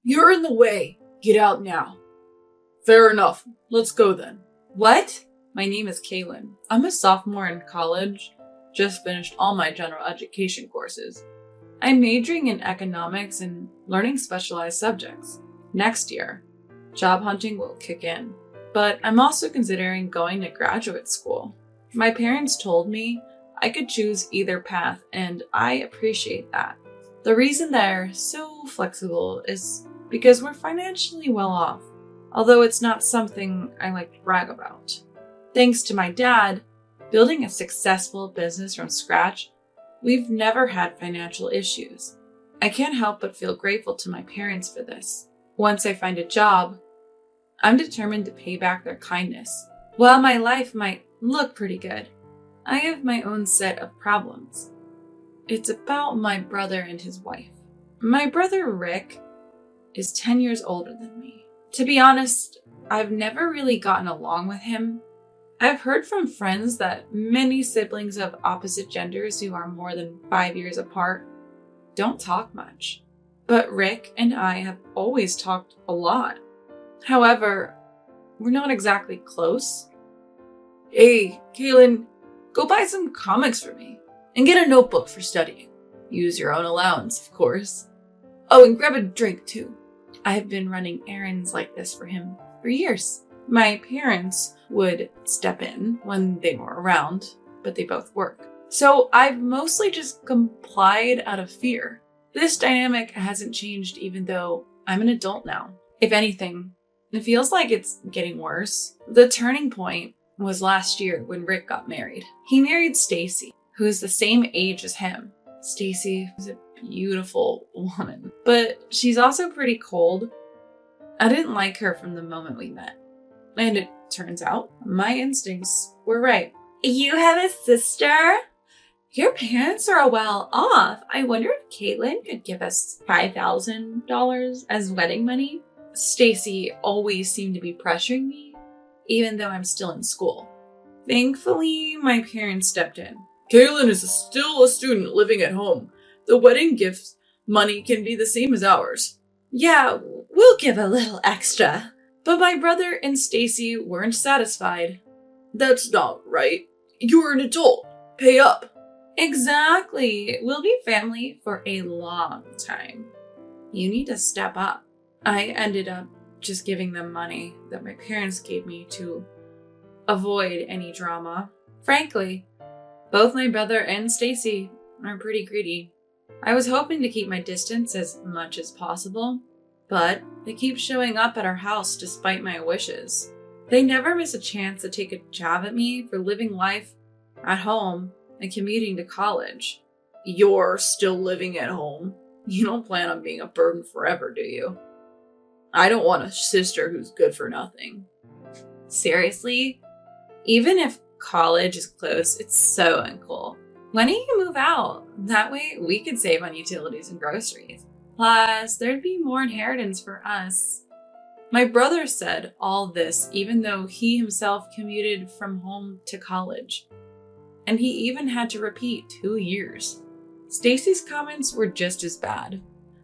You're in the way. Get out now. Fair enough. Let's go then. What? My name is Kaylin. I'm a sophomore in college. Just finished all my general education courses. I'm majoring in economics and learning specialized subjects. Next year, job hunting will kick in. But I'm also considering going to graduate school. My parents told me I could choose either path, and I appreciate that. The reason they're so flexible is because we're financially well off, although it's not something I like to brag about. Thanks to my dad, building a successful business from scratch, we've never had financial issues. I can't help but feel grateful to my parents for this. Once I find a job, I'm determined to pay back their kindness. While my life might look pretty good, I have my own set of problems. It's about my brother and his wife. My brother Rick is 10 years older than me. To be honest, I've never really gotten along with him. I've heard from friends that many siblings of opposite genders who are more than 5 years apart don't talk much. But Rick and I have always talked a lot. However, we're not exactly close. Hey, Kaylin, go buy some comics for me and get a notebook for studying. Use your own allowance, of course. Oh, and grab a drink too. I've been running errands like this for him for years. My parents would step in when they were around, but they both work. So I've mostly just complied out of fear. This dynamic hasn't changed even though I'm an adult now. If anything, it feels like it's getting worse. The turning point was last year when Rick got married. He married Stacy, who is the same age as him. Stacy is a beautiful woman, but she's also pretty cold. I didn't like her from the moment we met. And it turns out my instincts were right. You have a sister? Your parents are well off. I wonder if Caitlin could give us $5,000 as wedding money. Stacy always seemed to be pressuring me, even though I'm still in school. Thankfully, my parents stepped in. Kaylin is still a student living at home. The wedding gift money can be the same as ours. Yeah, we'll give a little extra. But my brother and Stacy weren't satisfied. That's not right. You're an adult. Pay up. Exactly. We'll be family for a long time. You need to step up. I ended up just giving them money that my parents gave me to avoid any drama. Frankly, both my brother and Stacy are pretty greedy. I was hoping to keep my distance as much as possible, but they keep showing up at our house despite my wishes. They never miss a chance to take a jab at me for living life at home and commuting to college. You're still living at home. You don't plan on being a burden forever, do you? I don't want a sister who's good for nothing. Seriously? Even if college is close, it's so uncool. When are you gonna move out? That way we could save on utilities and groceries. Plus, there'd be more inheritance for us. My brother said all this even though he himself commuted from home to college. And he even had to repeat 2 years. Stacy's comments were just as bad.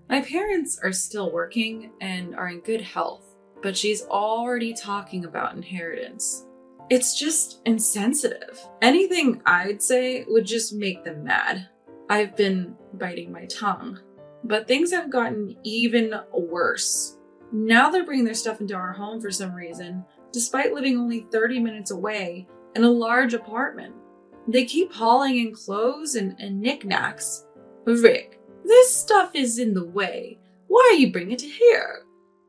My parents are still working and are in good health, but she's already talking about inheritance. It's just insensitive. Anything I'd say would just make them mad. I've been biting my tongue, but things have gotten even worse. Now they're bringing their stuff into our home for some reason, despite living only 30 minutes away in a large apartment. They keep hauling in clothes and knickknacks. Rick, this stuff is in the way. Why are you bringing it here?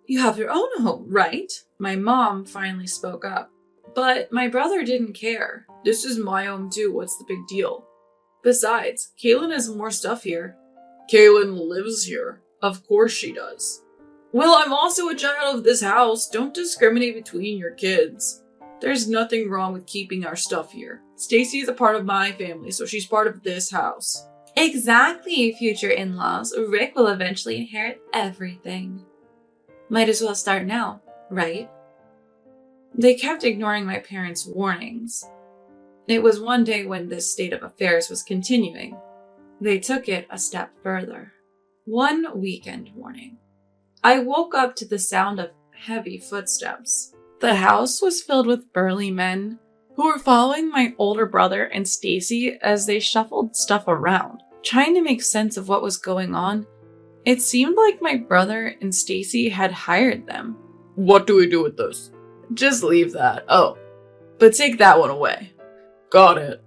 You have your own home, right? My mom finally spoke up, but my brother didn't care. This is my home too, what's the big deal? Besides, Kaylin has more stuff here. Kaylin lives here. Of course she does. Well, I'm also a child of this house. Don't discriminate between your kids. There's nothing wrong with keeping our stuff here. Stacy is a part of my family, so she's part of this house. Exactly, future in-laws. Rick will eventually inherit everything. Might as well start now, right? They kept ignoring my parents' warnings. It was one day when this state of affairs was continuing. They took it a step further. One weekend morning, I woke up to the sound of heavy footsteps. The house was filled with burly men who were following my older brother and Stacy as they shuffled stuff around, trying to make sense of what was going on. It seemed like my brother and Stacy had hired them. What do we do with this? Just leave that. Oh, but take that one away. Got it.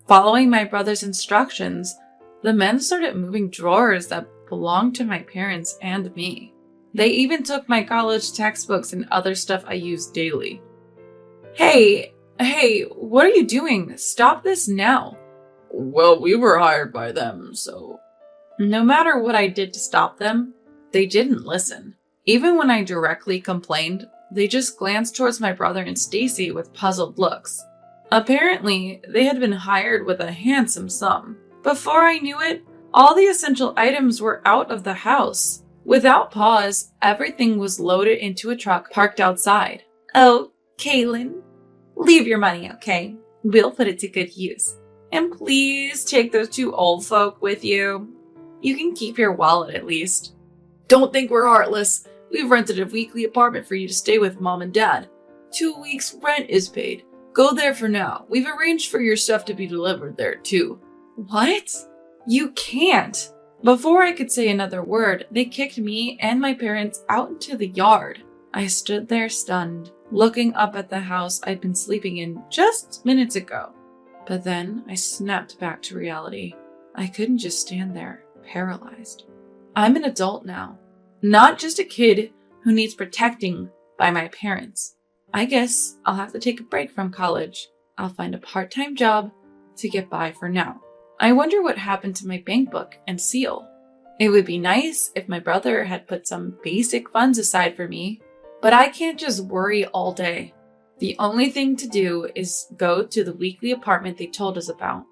Following my brother's instructions, the men started moving drawers that belonged to my parents and me. They even took my college textbooks and other stuff I used daily. Hey, what are you doing? Stop this now. Well, we were hired by them, so... No matter what I did to stop them, they didn't listen. Even when I directly complained, they just glanced towards my brother and Stacy with puzzled looks. Apparently, they had been hired with a handsome sum. Before I knew it, all the essential items were out of the house. Without pause, everything was loaded into a truck parked outside. Oh, Kaylin, leave your money, okay? We'll put it to good use. And please take those 2 old folk with you. You can keep your wallet at least. Don't think we're heartless. We've rented a weekly apartment for you to stay with Mom and Dad. 2 weeks' rent is paid. Go there for now. We've arranged for your stuff to be delivered there, too. What? You can't. Before I could say another word, they kicked me and my parents out into the yard. I stood there stunned, looking up at the house I'd been sleeping in just minutes ago. But then I snapped back to reality. I couldn't just stand there, paralyzed. I'm an adult now, not just a kid who needs protecting by my parents. I guess I'll have to take a break from college. I'll find a part-time job to get by for now. I wonder what happened to my bank book and seal. It would be nice if my brother had put some basic funds aside for me, but I can't just worry all day. The only thing to do is go to the weekly apartment they told us about.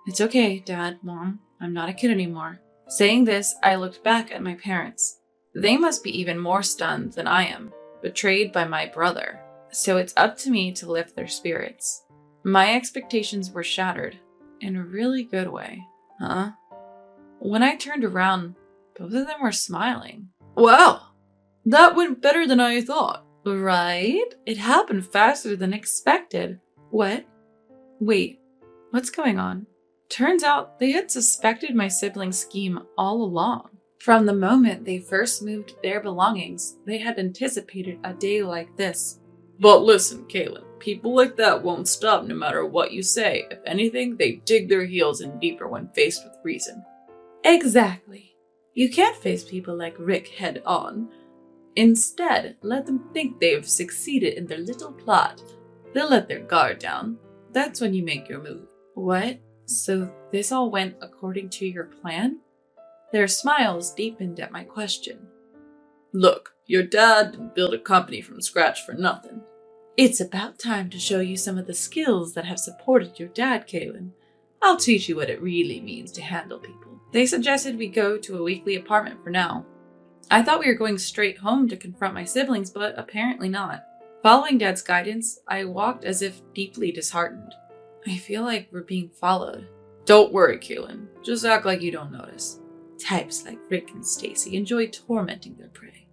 It's okay, Dad, Mom, I'm not a kid anymore. Saying this, I looked back at my parents. They must be even more stunned than I am, betrayed by my brother. So it's up to me to lift their spirits. My expectations were shattered. In a really good way. Huh? When I turned around, both of them were smiling. Wow, that went better than I thought. Right? It happened faster than expected. What? Wait, what's going on? Turns out they had suspected my siblings' scheme all along. From the moment they first moved their belongings, they had anticipated a day like this. But listen, Kaylin, people like that won't stop no matter what you say. If anything, they dig their heels in deeper when faced with reason. Exactly. You can't face people like Rick head on. Instead, let them think they've succeeded in their little plot. They'll let their guard down. That's when you make your move. What? So this all went according to your plan? Their smiles deepened at my question. Look, your dad didn't build a company from scratch for nothing. It's about time to show you some of the skills that have supported your dad, Kaylin. I'll teach you what it really means to handle people. They suggested we go to a weekly apartment for now. I thought we were going straight home to confront my siblings, but apparently not. Following Dad's guidance, I walked as if deeply disheartened. I feel like we're being followed. Don't worry, Kaylin. Just act like you don't notice. Types like Rick and Stacy enjoy tormenting their prey.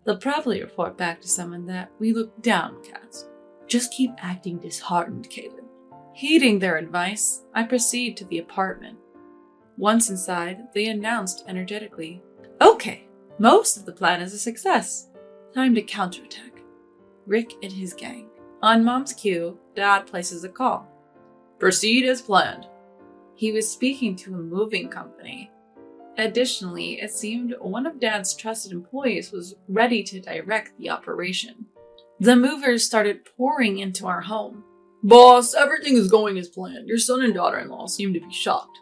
They'll probably report back to someone that we look downcast. Just keep acting disheartened, Kaylin. Heeding their advice, I proceed to the apartment. Once inside, they announced energetically, "Okay, most of the plan is a success. Time to counterattack." Rick and his gang. On Mom's cue, Dad places a call. Proceed as planned. He was speaking to a moving company. Additionally, it seemed one of Dad's trusted employees was ready to direct the operation. The movers started pouring into our home. Boss, everything is going as planned. Your son and daughter-in-law seem to be shocked.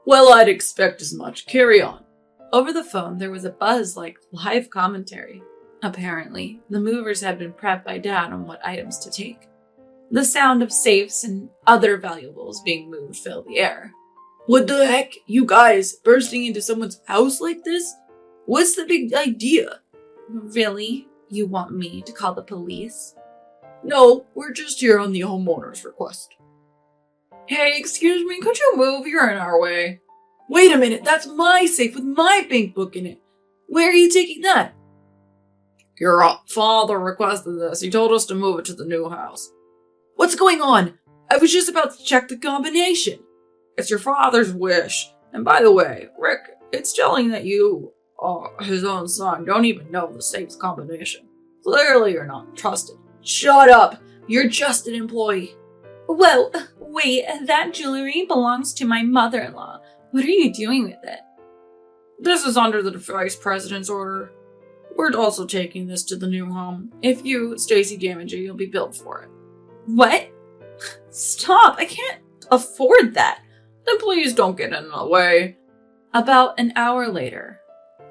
Well, I'd expect as much. Carry on. Over the phone, there was a buzz like live commentary. Apparently, the movers had been prepped by Dad on what items to take. The sound of safes and other valuables being moved filled the air. What the heck? You guys bursting into someone's house like this? What's the big idea? Really? You want me to call the police? No, we're just here on the homeowner's request. Hey, excuse me, could you move? You're in our way. Wait a minute, that's my safe with my bank book in it. Where are you taking that? Your father requested this. He told us to move it to the new house. What's going on? I was just about to check the combination. It's your father's wish. And by the way, Rick, it's telling that you, his own son, don't even know the safe's combination. Clearly you're not trusted. Shut up! You're just an employee. Whoa, wait, that jewelry belongs to my mother-in-law. What are you doing with it? This is under the vice president's order. We're also taking this to the new home. If you, Stacy, damage it, you'll be billed for it. What? Stop, I can't afford that. Then please don't get in the way. About an hour later,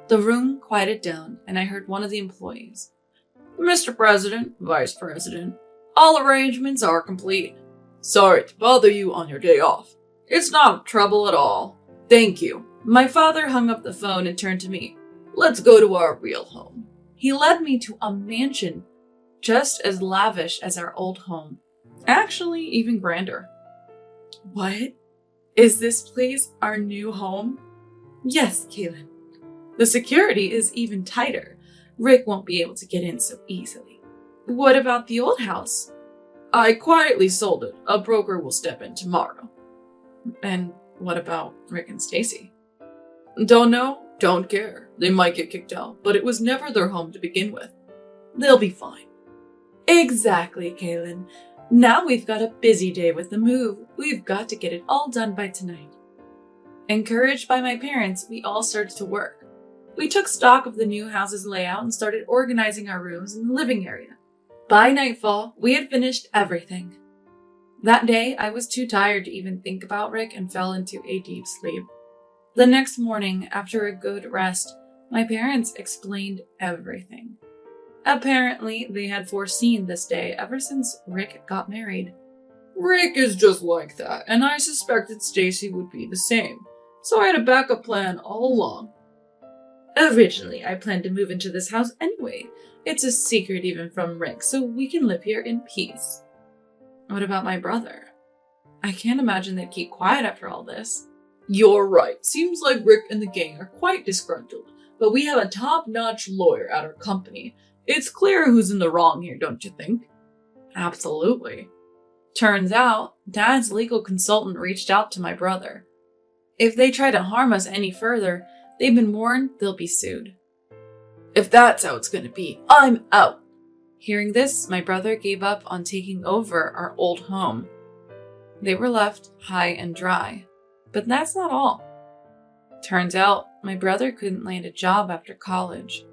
the room quieted down and I heard one of the employees. Mr. President, Vice President, all arrangements are complete. Sorry to bother you on your day off. It's not trouble at all. Thank you. My father hung up the phone and turned to me. Let's go to our real home. He led me to a mansion just as lavish as our old home. Actually, even grander. What? Is this place our new home? Yes, Kaylin. The security is even tighter. Rick won't be able to get in so easily. What about the old house? I quietly sold it. A broker will step in tomorrow. And what about Rick and Stacy? Don't know, don't care. They might get kicked out, but it was never their home to begin with. They'll be fine. Exactly, Kaylin. Now we've got a busy day with the move. We've got to get it all done by tonight. Encouraged by my parents, we all started to work. We took stock of the new house's layout and started organizing our rooms in the living area. By nightfall, we had finished everything. That day, I was too tired to even think about Rick and fell into a deep sleep. The next morning, after a good rest, my parents explained everything. Apparently, they had foreseen this day ever since Rick got married. Rick is just like that, and I suspected Stacy would be the same, so I had a backup plan all along. Originally, I planned to move into this house anyway. It's a secret even from Rick, so we can live here in peace. What about my brother? I can't imagine they'd keep quiet after all this. You're right. Seems like Rick and the gang are quite disgruntled, but we have a top-notch lawyer at our company. It's clear who's in the wrong here, don't you think? Absolutely. Turns out, Dad's legal consultant reached out to my brother. If they try to harm us any further, they've been warned they'll be sued. If that's how it's gonna be, I'm out. Hearing this, my brother gave up on taking over our old home. They were left high and dry. But that's not all. Turns out, my brother couldn't land a job after college.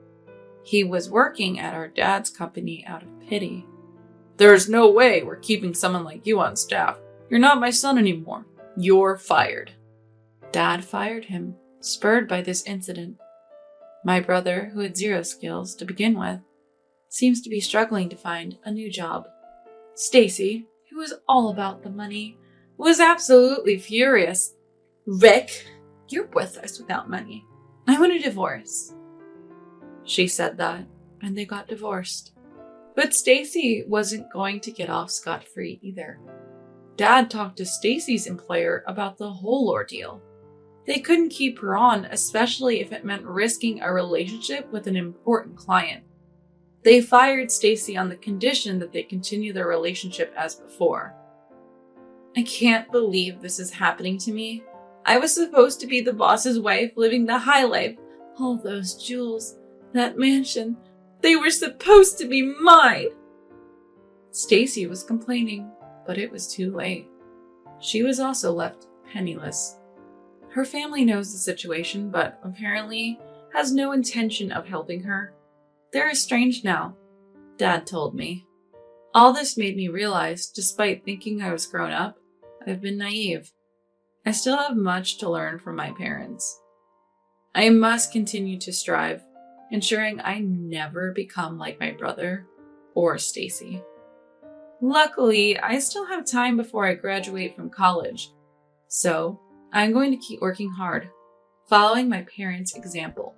He was working at our dad's company out of pity. There's no way we're keeping someone like you on staff. You're not my son anymore. You're fired. Dad fired him, spurred by this incident. My brother, who had zero skills to begin with, seems to be struggling to find a new job. Stacy, who was all about the money, was absolutely furious. Rick, you're worthless without money. I want a divorce. She said that, and they got divorced. But Stacy wasn't going to get off scot-free either. Dad talked to Stacy's employer about the whole ordeal. They couldn't keep her on, especially if it meant risking a relationship with an important client. They fired Stacy on the condition that they continue their relationship as before. I can't believe this is happening to me. I was supposed to be the boss's wife, living the high life. All those jewels, that mansion, they were supposed to be mine. Stacy was complaining, but it was too late. She was also left penniless. Her family knows the situation, but apparently has no intention of helping her. They're estranged now, Dad told me. All this made me realize, despite thinking I was grown up, I've been naive. I still have much to learn from my parents. I must continue to strive, ensuring I never become like my brother or Stacy. Luckily, I still have time before I graduate from college, so I'm going to keep working hard, following my parents' example.